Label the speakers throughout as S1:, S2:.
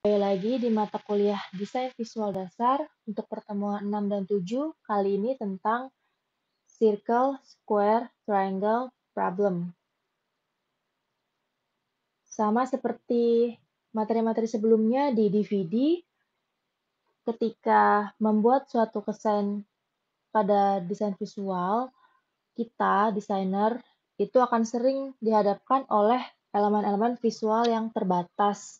S1: Kembali lagi di mata kuliah Desain Visual Dasar untuk pertemuan 6 dan 7, kali ini tentang Circle, Square, Triangle, Problem. Sama seperti materi-materi sebelumnya di DVD, ketika membuat suatu desain pada desain visual, kita, desainer, itu akan sering dihadapkan oleh elemen-elemen visual yang terbatas.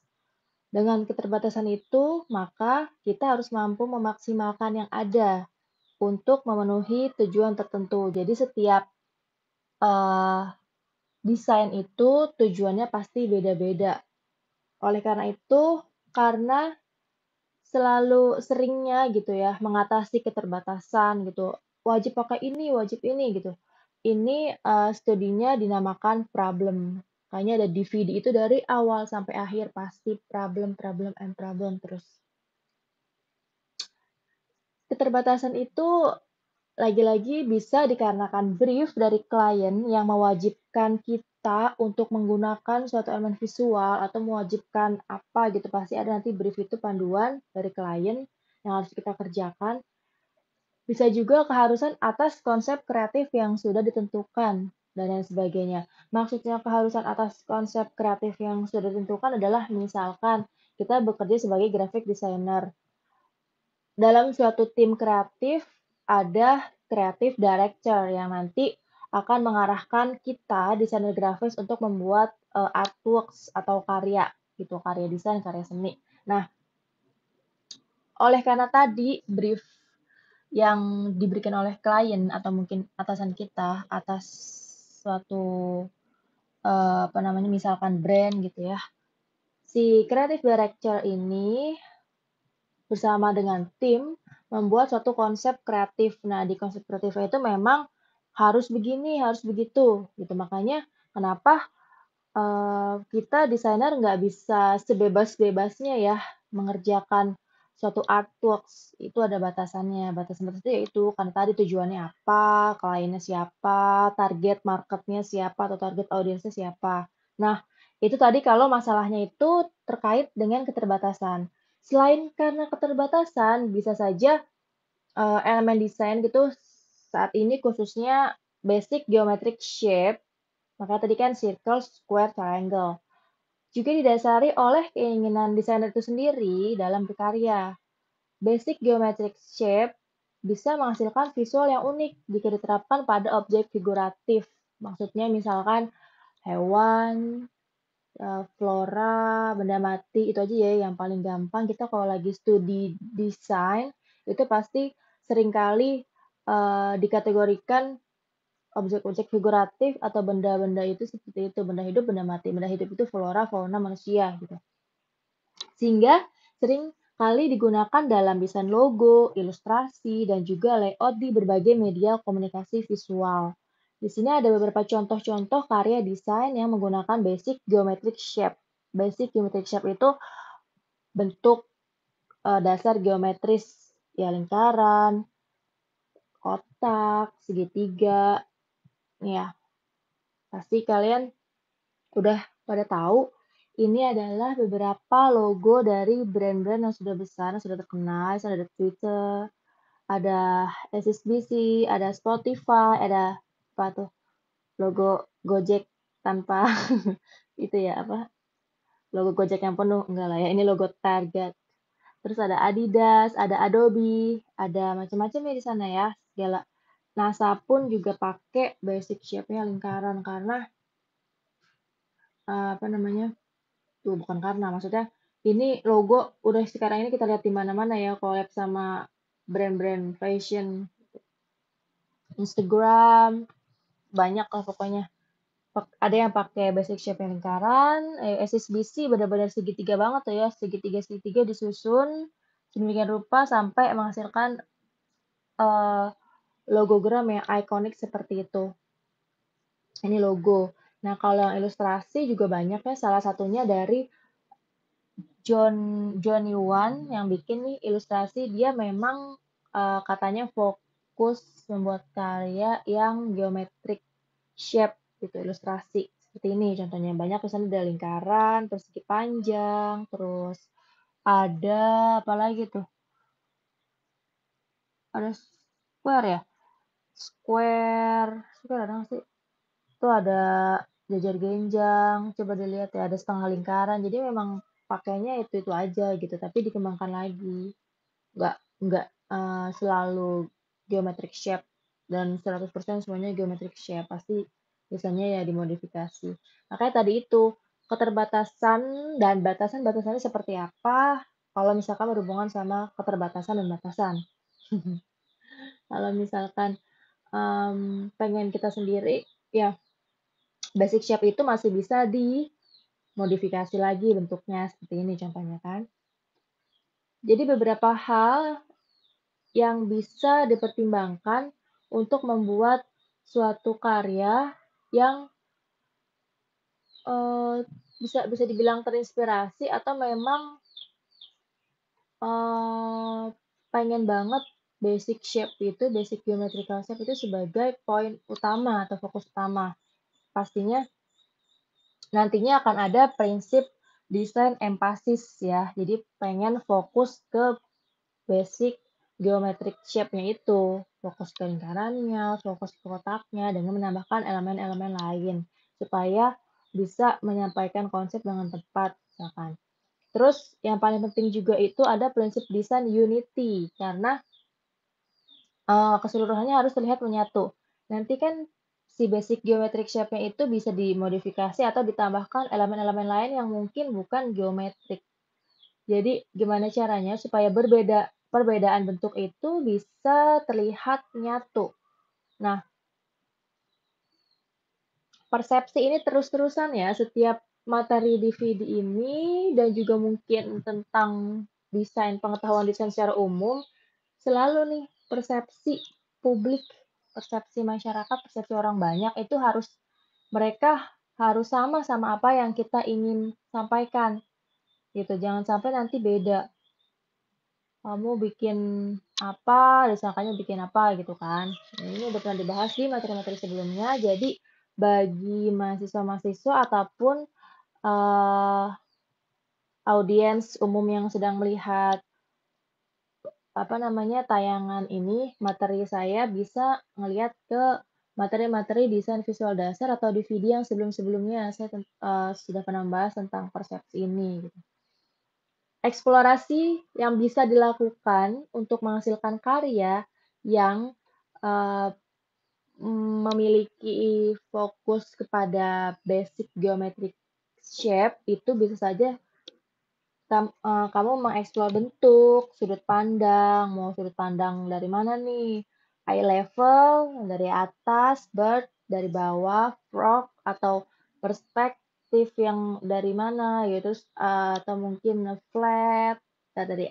S1: Dengan keterbatasan itu, maka kita harus mampu memaksimalkan yang ada untuk memenuhi tujuan tertentu. Jadi setiap uh, desain itu tujuannya pasti beda-beda. Oleh karena itu, karena selalu seringnya gitu ya mengatasi keterbatasan gitu, wajib pakai ini, wajib ini gitu. Ini studinya dinamakan problem. Kayaknya ada DVD itu dari awal sampai akhir pasti problem, problem, and problem terus. Keterbatasan itu lagi-lagi bisa dikarenakan brief dari klien yang mewajibkan kita untuk menggunakan suatu elemen visual atau mewajibkan apa gitu. Pasti ada nanti brief itu panduan dari klien yang harus kita kerjakan. Bisa juga keharusan atas konsep kreatif yang sudah ditentukan dan lain sebagainya. Maksudnya keharusan atas konsep kreatif yang sudah ditentukan adalah misalkan kita bekerja sebagai graphic designer. Dalam suatu tim kreatif ada creative director yang nanti akan mengarahkan kita desainer grafis untuk membuat artworks atau karya gitu, karya desain, karya seni. Nah, oleh karena tadi brief yang diberikan oleh klien atau mungkin atasan kita atas suatu apa namanya misalkan brand gitu ya. Si creative director ini bersama dengan tim membuat suatu konsep kreatif. Nah, di konsep kreatifnya itu memang harus begini, harus begitu, gitu. Makanya kenapa kita desainer nggak bisa sebebas-bebasnya ya mengerjakan suatu artworks. Itu ada batasannya. Batasan-batasannya yaitu karena tadi tujuannya apa, kliennya siapa, target marketnya siapa, atau target audiensnya siapa. Nah, itu tadi kalau masalahnya itu terkait dengan keterbatasan. Selain karena keterbatasan, bisa saja elemen desain gitu saat ini khususnya basic geometric shape, maka tadi kan circle, square, triangle. Juga didasari oleh keinginan desainer itu sendiri dalam berkarya. Basic geometric shape bisa menghasilkan visual yang unik jika diterapkan pada objek figuratif. Maksudnya misalkan hewan, flora, benda mati, itu aja ya yang paling gampang. Kita kalau lagi studi desain, itu pasti seringkali dikategorikan objek-objek figuratif atau benda-benda itu seperti itu, benda hidup, benda mati. Benda hidup itu flora, fauna, manusia gitu. Sehingga sering kali digunakan dalam desain logo, ilustrasi, dan juga layout di berbagai media komunikasi visual. Di sini ada beberapa contoh-contoh karya desain yang menggunakan basic geometric shape. Basic geometric shape itu bentuk dasar geometris, ya lingkaran, kotak, segitiga, ya pasti kalian udah pada tahu. Ini adalah beberapa logo dari brand-brand yang sudah besar, yang sudah terkenal. Ada Twitter, ada SSBC, ada Spotify, ada apa tuh? Logo Gojek tanpa itu ya apa? Logo Gojek yang penuh enggak lah ya. Ini logo Target. Terus ada Adidas, ada Adobe, ada macam-macam ya di sana ya. Segala. NASA pun juga pakai basic shape-nya lingkaran karena apa namanya? Tuh bukan karena maksudnya ini logo udah sekarang ini kita lihat di mana-mana ya collab sama brand-brand fashion, Instagram, banyak lah pokoknya. Ada yang pakai basic shape yang lingkaran, SSBC benar-benar segitiga banget tuh ya, segitiga-segitiga disusun sedemikian rupa sampai menghasilkan logogram yang ikonik seperti itu. Ini logo. Nah, kalau yang ilustrasi juga banyak ya, salah satunya dari Johnny Wan yang bikin nih ilustrasi, dia memang katanya fokus membuat karya yang geometric shape gitu, ilustrasi. Seperti ini contohnya, banyak misalnya dari lingkaran, persegi panjang, terus Ada apa lagi tuh? Ada square ya? Square ada nggak sih? Itu ada jajar genjang, coba dilihat ya, ada setengah lingkaran. Jadi memang pakainya itu aja gitu, tapi dikembangkan lagi. Nggak selalu geometric shape dan 100% semuanya geometric shape, pasti biasanya ya dimodifikasi. Makanya tadi itu, keterbatasan dan batasan-batasannya seperti apa, kalau misalkan berhubungan sama keterbatasan dan batasan. Kalau misalkan, pengen kita sendiri, ya basic shape itu masih bisa dimodifikasi lagi bentuknya, seperti ini contohnya kan. Jadi beberapa hal yang bisa dipertimbangkan untuk membuat suatu karya yang, eee, bisa bisa dibilang terinspirasi atau memang, eee, pengen banget basic geometrical shape itu sebagai poin utama atau fokus utama. Pastinya nantinya akan ada prinsip desain empasis ya, jadi pengen fokus ke basic geometric shape-nya itu, fokus ke lingkarannya, fokus ke kotaknya, dengan menambahkan elemen-elemen lain, supaya bisa menyampaikan konsep dengan tepat, misalkan. Terus yang paling penting juga itu ada prinsip desain unity, karena keseluruhannya harus terlihat menyatu. Nanti kan si basic geometric shape-nya itu bisa dimodifikasi atau ditambahkan elemen-elemen lain yang mungkin bukan geometrik. Jadi gimana caranya supaya perbedaan bentuk itu bisa terlihat nyatu. Nah, persepsi ini terus-terusan ya, setiap materi DVD ini dan juga mungkin tentang pengetahuan desain secara umum, selalu nih persepsi publik, persepsi masyarakat, persepsi orang banyak itu mereka harus sama apa yang kita ingin sampaikan gitu. Jangan sampai nanti beda. Kamu bikin apa, disangkanya bikin apa gitu kan. Nah, ini udah pernah dibahas di materi-materi sebelumnya. Jadi bagi mahasiswa-mahasiswa ataupun uh, audiens umum yang sedang melihat tayangan ini, materi saya bisa ngelihat ke materi-materi desain visual dasar atau DVD yang sebelum-sebelumnya saya sudah pernah bahas tentang persepsi ini gitu. Eksplorasi yang bisa dilakukan untuk menghasilkan karya yang uh, memiliki fokus kepada basic geometric shape itu bisa saja kamu mengeksplor bentuk, sudut pandang, mau sudut pandang dari mana nih? Eye level, dari atas, bird, dari bawah, frog, atau perspektif yang dari mana gitu, atau mungkin flat, dari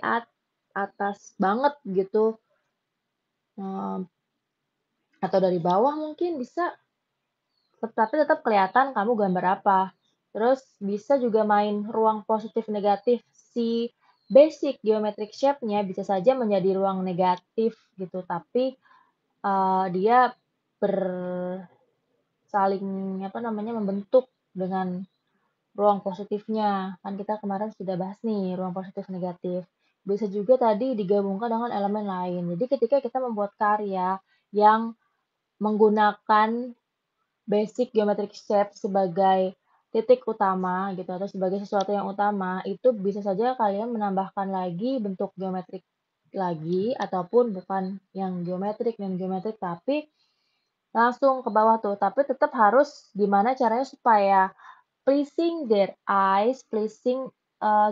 S1: atas banget gitu, atau dari bawah mungkin bisa, tapi tetap kelihatan kamu gambar apa. Terus bisa juga main ruang positif negatif. Si basic geometric shape-nya bisa saja menjadi ruang negatif gitu, tapi dia ber saling membentuk dengan ruang positifnya. Kan kita kemarin sudah bahas nih ruang positif negatif. Bisa juga tadi digabungkan dengan elemen lain. Jadi ketika kita membuat karya yang menggunakan basic geometric shape sebagai titik utama gitu atau sebagai sesuatu yang utama, itu bisa saja kalian menambahkan lagi bentuk geometrik lagi ataupun bukan yang geometrik dan geometrik tapi langsung ke bawah tuh. Tapi tetap harus gimana caranya supaya pleasing their eyes,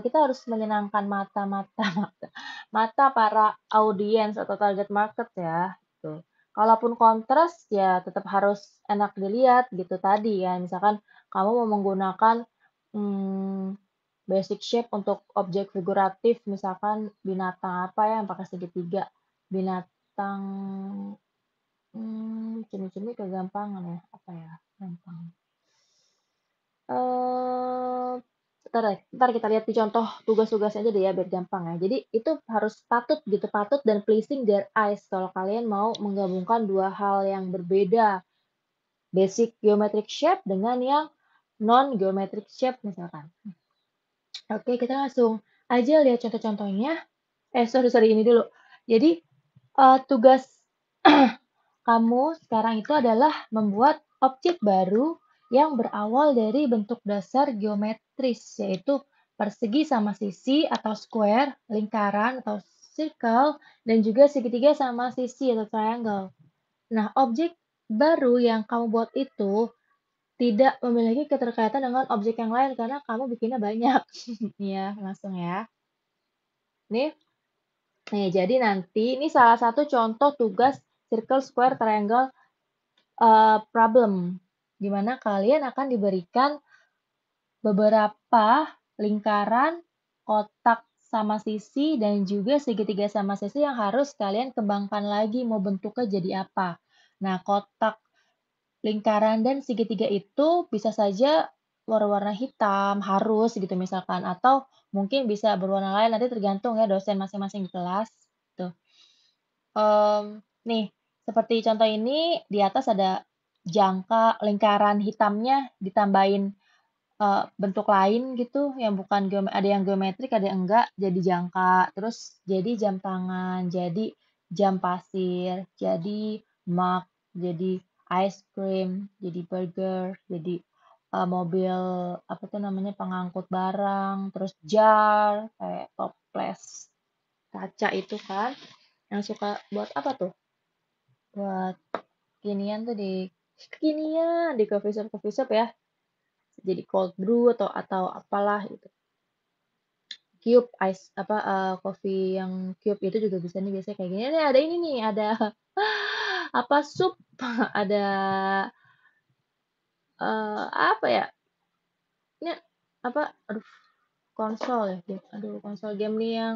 S1: kita harus menyenangkan mata para audiens atau target market ya, gitu. Kalaupun kontras ya tetap harus enak dilihat gitu tadi ya, misalkan kamu mau menggunakan, mmm, basic shape untuk objek figuratif, misalkan binatang apa ya yang pakai segitiga, binatang, cumi-cumi kegampangan ya, apa ya, gampang. Entar kita lihat di contoh tugas-tugas aja deh ya biar gampang ya. Jadi itu harus patut dan pleasing their eyes kalau kalian mau menggabungkan dua hal yang berbeda, basic geometric shape dengan yang non geometric shape misalkan. Oke, kita langsung aja lihat contoh-contohnya. Sorry, ini dulu. Jadi, tugas kamu sekarang itu adalah membuat objek baru yang berawal dari bentuk dasar geometris, yaitu persegi sama sisi atau square, lingkaran atau circle, dan juga segitiga sama sisi atau triangle. Nah, objek baru yang kamu buat itu tidak memiliki keterkaitan dengan objek yang lain karena kamu bikinnya banyak. Ya, langsung ya. Nih, jadi nanti ini salah satu contoh tugas circle, square, triangle problem, di mana kalian akan diberikan beberapa lingkaran, kotak sama sisi, dan juga segitiga sama sisi yang harus kalian kembangkan lagi mau bentuknya jadi apa. Nah, kotak, lingkaran, dan segitiga itu bisa saja warna-warna hitam, harus gitu misalkan, atau mungkin bisa berwarna lain, nanti tergantung ya dosen masing-masing di kelas. Tuh. Nih, seperti contoh ini, di atas ada jangka lingkaran hitamnya ditambahin bentuk lain gitu, yang bukan ada yang geometrik, ada yang enggak, jadi jangka, terus jadi jam tangan, jadi jam pasir, jadi mug, jadi ice cream, jadi burger, jadi mobil apa tuh namanya pengangkut barang, terus jar, kayak toples kaca itu kan, yang suka buat apa tuh? Buat kekinian tuh di coffee shop ya, jadi cold brew atau apalah gitu. Cube ice apa coffee yang cube itu juga bisa nih biasanya kayak gini. Nih ada ini nih, ada apa sup, ada apa ya? Ini apa? Aduh, konsol ya. Aduh, konsol game nih yang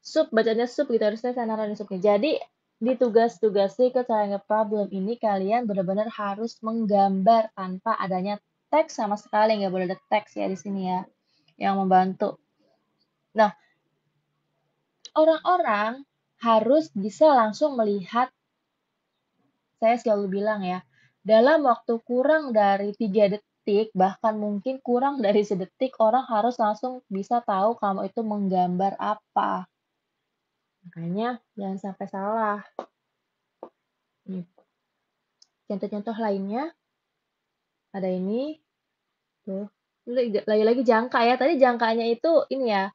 S1: sup, bacanya sup gitu harusnya sanaran supnya. Jadi di tugas-tugas Secret Triangle Problem ini kalian benar-benar harus menggambar tanpa adanya teks sama sekali, nggak boleh ada teks ya di sini ya yang membantu. Nah, orang-orang harus bisa langsung melihat, saya selalu bilang ya, dalam waktu kurang dari 3 detik, bahkan mungkin kurang dari sedetik, orang harus langsung bisa tahu kamu itu menggambar apa. Makanya jangan sampai salah. Nih, contoh-contoh lainnya, ada ini, tuh. Lagi-lagi jangka ya. Tadi jangkanya itu ini ya,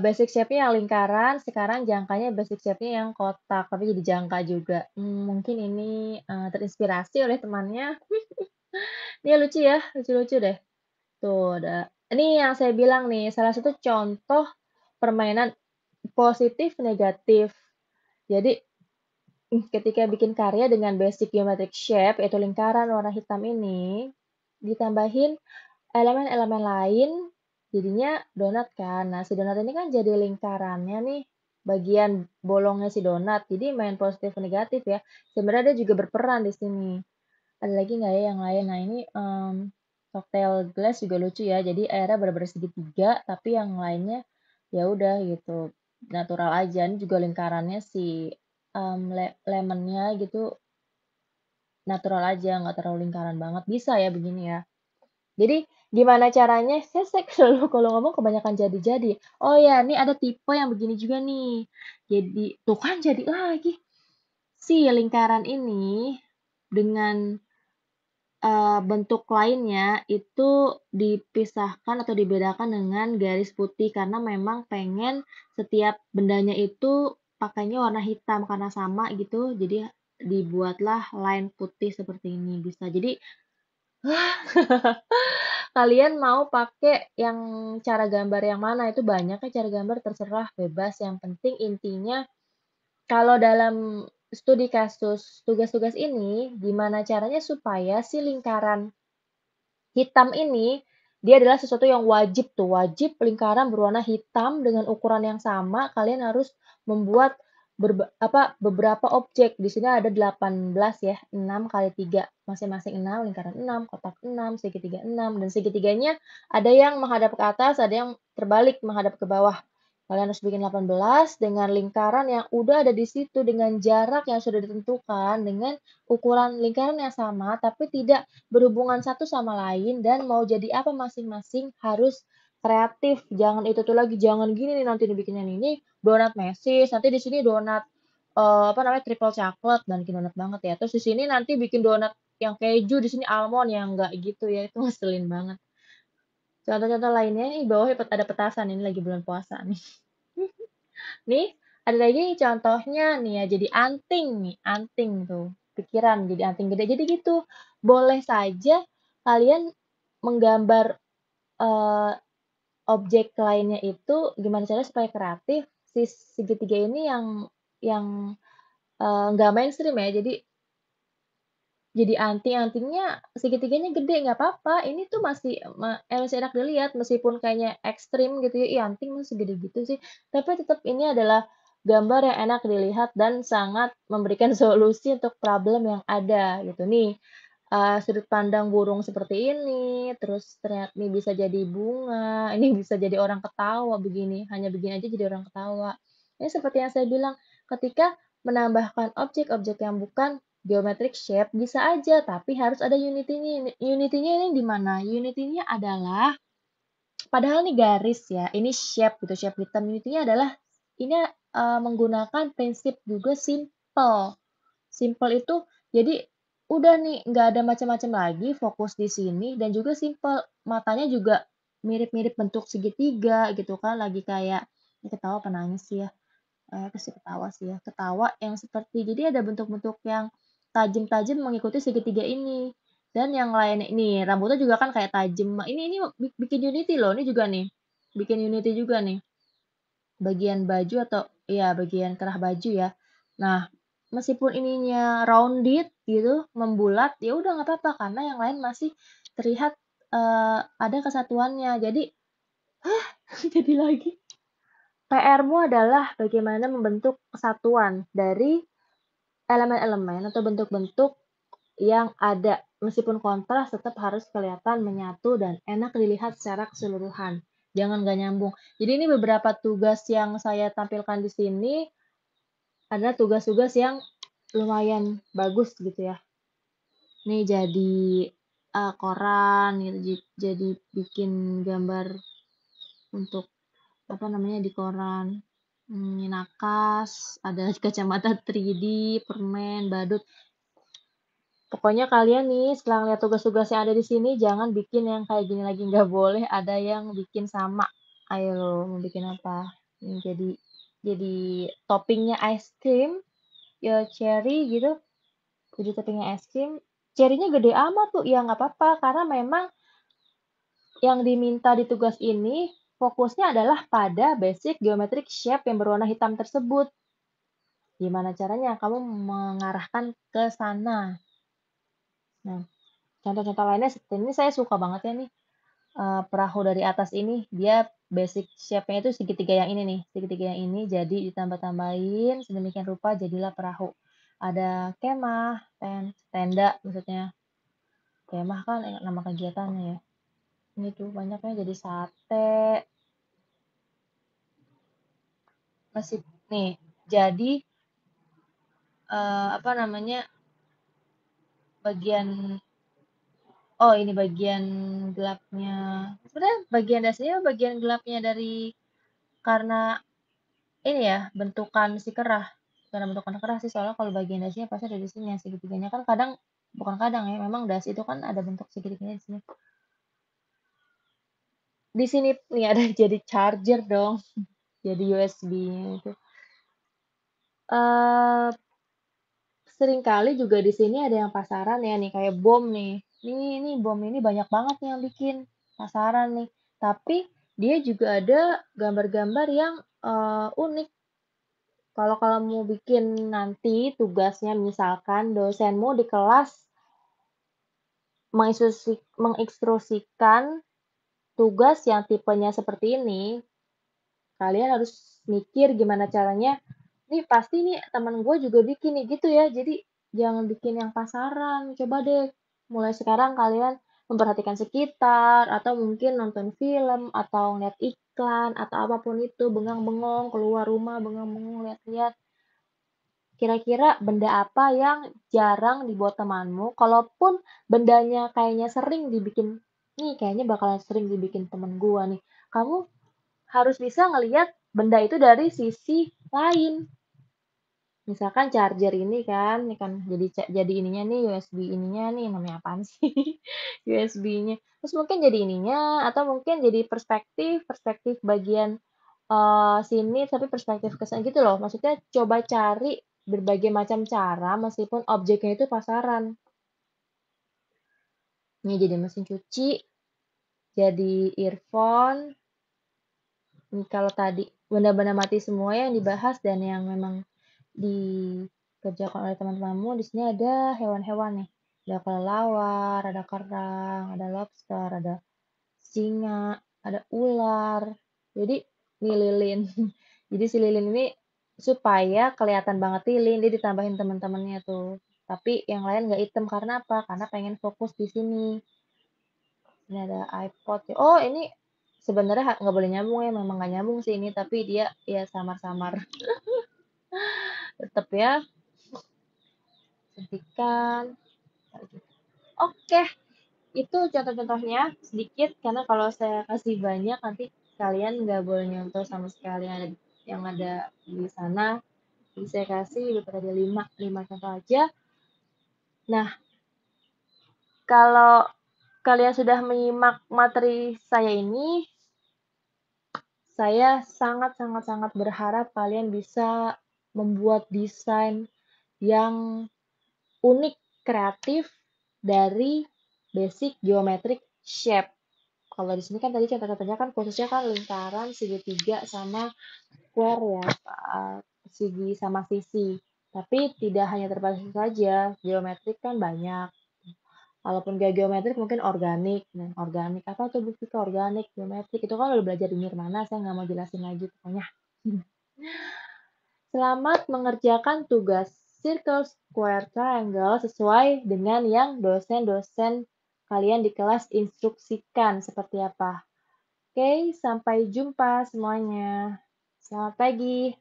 S1: basic shape-nya yang lingkaran, sekarang jangkanya basic shape-nya yang kotak, tapi jadi jangka juga. Mungkin ini terinspirasi oleh temannya. Ini lucu ya, lucu-lucu deh. Tuh, ini yang saya bilang nih, salah satu contoh permainan positif negatif. Jadi, ketika bikin karya dengan basic geometric shape, yaitu lingkaran warna hitam ini, ditambahin elemen-elemen lain, jadinya donat kan. Nah, si donat ini kan jadi lingkarannya nih, bagian bolongnya si donat. Jadi main positif negatif ya. Sebenarnya dia juga berperan di sini. Ada lagi nggak ya yang lain? Nah, ini cocktail glass juga lucu ya. Jadi airnya benar-benar segitiga, tapi yang lainnya ya udah gitu natural aja. Ini juga lingkarannya si lemonnya gitu natural aja, nggak terlalu lingkaran banget. Bisa ya begini ya. Jadi gimana caranya? Saya selalu kalau ngomong kebanyakan jadi-jadi. Oh ya, ini ada tipe yang begini juga nih. Jadi tuh kan jadi lagi. Si lingkaran ini dengan bentuk lainnya itu dipisahkan atau dibedakan dengan garis putih karena memang pengen setiap bendanya itu pakainya warna hitam karena sama gitu, jadi dibuatlah line putih seperti ini bisa. Jadi kalian mau pakai yang cara gambar yang mana, itu banyak ya cara gambar terserah bebas, yang penting intinya kalau dalam studi kasus tugas-tugas ini, gimana caranya supaya si lingkaran hitam ini, dia adalah sesuatu yang wajib tuh, wajib lingkaran berwarna hitam dengan ukuran yang sama, kalian harus membuat beberapa objek. Di sini ada 18 ya, 6 kali 3, masing-masing 6, lingkaran 6, kotak 6, segitiga 6, dan segitiganya ada yang menghadap ke atas, ada yang terbalik menghadap ke bawah. Kalian harus bikin 18 dengan lingkaran yang udah ada di situ, dengan jarak yang sudah ditentukan, dengan ukuran lingkaran yang sama, tapi tidak berhubungan satu sama lain dan mau jadi apa masing-masing harus kreatif, jangan itu tuh lagi, jangan gini nih nanti dibikinnya nih, ini donat mesis, nanti di sini donat, apa namanya, triple coklat, dan bikin donat banget ya, terus di sini nanti bikin donat yang keju, di sini almond, yang enggak gitu ya, itu ngeselin banget. Contoh-contoh lainnya nih, bawah ada petasan, ini lagi bulan puasa nih. Nih, ada lagi nih contohnya nih ya, jadi anting nih, anting tuh, pikiran jadi anting gede. Jadi gitu, boleh saja kalian menggambar, eee, objek lainnya itu gimana caranya supaya kreatif, si segitiga ini yang, nggak mainstream ya, jadi anting-antingnya segitiganya gede, nggak apa-apa, ini tuh masih enak dilihat meskipun kayaknya ekstrim gitu ya, "Ih, anting masa segede gitu sih?" Tapi tetap ini adalah gambar yang enak dilihat dan sangat memberikan solusi untuk problem yang ada gitu. Nih, sudut pandang burung seperti ini, terus ternyata ini bisa jadi bunga, ini bisa jadi orang ketawa begini, hanya begini aja jadi orang ketawa. Ini seperti yang saya bilang, ketika menambahkan objek-objek yang bukan geometric shape bisa aja, tapi harus ada unity-nya. Unity-nya ini di mana? Unity-nya adalah padahal nih garis ya, ini shape gitu, shape hitam. Unity-nya adalah ini, menggunakan prinsip juga simple. Simple itu jadi udah nih, nggak ada macam-macam lagi, fokus di sini dan juga simple. Matanya juga mirip-mirip bentuk segitiga gitu kan, lagi kayak ini ketawa apa nangis sih ya? Pasti ketawa sih ya, ketawa yang seperti jadi ada bentuk-bentuk yang tajam-tajam mengikuti segitiga ini. Dan yang lainnya ini, rambutnya juga kan kayak tajam, ini bikin unity loh, ini juga nih, bikin unity juga nih. Bagian baju atau iya, bagian kerah baju ya. Nah, meskipun ininya rounded gitu, membulat, ya udah nggak apa-apa karena yang lain masih terlihat, ada kesatuannya. Jadi jadi lagi, PR-mu adalah bagaimana membentuk kesatuan dari elemen-elemen atau bentuk-bentuk yang ada. Meskipun kontras tetap harus kelihatan menyatu dan enak dilihat secara keseluruhan. Jangan nggak nyambung. Jadi ini beberapa tugas yang saya tampilkan di sini adalah tugas-tugas yang lumayan bagus gitu ya. Nih jadi, koran gitu, jadi bikin gambar untuk, apa namanya, di koran, nakas, ada kacamata 3D, permen, badut. Pokoknya kalian nih setelah ngeliat tugas-tugas yang ada di sini jangan bikin yang kayak gini lagi, nggak boleh ada yang bikin sama. Ayo mau bikin apa? Jadi toppingnya ice cream, ya cherry gitu, jadi toppingnya es krim, cherry-nya gede amat tuh, ya nggak apa-apa karena memang yang diminta di tugas ini fokusnya adalah pada basic geometric shape yang berwarna hitam tersebut. Gimana caranya kamu mengarahkan ke sana? Nah, contoh-contoh lainnya seperti ini saya suka banget ya nih, perahu dari atas ini, dia basic shape-nya itu segitiga yang ini nih, segitiga yang ini jadi ditambah-tambahin sedemikian rupa jadilah perahu. Ada kemah, tenda maksudnya. Kemah kan nama kegiatannya ya. Ini tuh banyaknya jadi sate, masih nih, jadi, apa namanya, bagian oh ini bagian gelapnya, sebenarnya bagian dasarnya bagian gelapnya dari karena ini ya, bentukan si kerah, karena bentukan kerah sih, soalnya kalau bagian dasarnya pasti ada di sini yang segitiganya, kan kadang bukan kadang ya, memang das itu kan ada bentuk segitiganya di sini. Di sini nih ada jadi charger dong, jadi USB itu. Eee Seringkali juga di sini ada yang pasaran ya nih, kayak bom nih. Ini bom ini banyak banget nih yang bikin, pasaran nih. Tapi dia juga ada gambar-gambar yang, unik. Kalau kamu bikin nanti tugasnya misalkan dosenmu di kelas mengekstrusikan tugas yang tipenya seperti ini, kalian harus mikir gimana caranya, "Nih pasti nih temen gue juga bikin nih," gitu ya. Jadi jangan bikin yang pasaran, coba deh mulai sekarang kalian memperhatikan sekitar, atau mungkin nonton film, atau ngeliat iklan, atau apapun itu, bengang-bengong, keluar rumah bengang-bengong, lihat-lihat, kira-kira benda apa yang jarang dibuat temanmu, kalaupun bendanya kayaknya sering dibikin, "Nih kayaknya bakalan sering dibikin temen gua nih." kamu harus bisa ngelihat benda itu dari sisi lain. Misalkan charger ini kan jadi ininya nih USB ininya nih namanya apaan sih? USB-nya. Terus mungkin jadi ininya atau mungkin jadi perspektif bagian sini tapi perspektif ke sana gitu loh. Maksudnya coba cari berbagai macam cara meskipun objeknya itu pasaran. Ini jadi mesin cuci, jadi earphone. Ini kalau tadi benda-benda mati semua yang dibahas dan yang memang dikerjakan oleh teman-temanmu, di sini ada hewan-hewan nih. Ada kelelawar, ada kerang, ada lobster, ada singa, ada ular. Jadi nih lilin. Jadi si lilin ini supaya kelihatan banget lilin, dia ditambahin teman-temannya tuh. Tapi yang lain nggak hitam karena apa? Karena pengen fokus di sini. Ini ada iPod ya. Oh, ini sebenarnya nggak boleh nyambung ya, memang nggak nyambung sih ini, tapi dia ya samar-samar. Tetap ya, suntikan. Oke, itu contoh-contohnya sedikit, karena kalau saya kasih banyak nanti kalian nggak boleh nyontoh sama sekali yang ada di sana. Jadi saya kasih beberapa dari lima contoh aja. Nah, kalau kalian sudah menyimak materi saya ini, saya sangat-sangat-sangat berharap kalian bisa membuat desain yang unik, kreatif dari basic geometric shape. Kalau di sini kan tadi contoh-contohnya kan khususnya kan lingkaran, segitiga, sama square ya, segi sama sisi. Tapi tidak hanya terbatas saja, geometrik kan banyak. Kalaupun gak geometrik mungkin organik. Nah, organik apa tuh bukti ke organik, geometrik itu kan udah belajar di Nirmana, saya nggak mau jelasin lagi pokoknya. Selamat mengerjakan tugas circle, square, triangle sesuai dengan yang dosen-dosen kalian di kelas instruksikan seperti apa. Oke, sampai jumpa semuanya. Selamat pagi.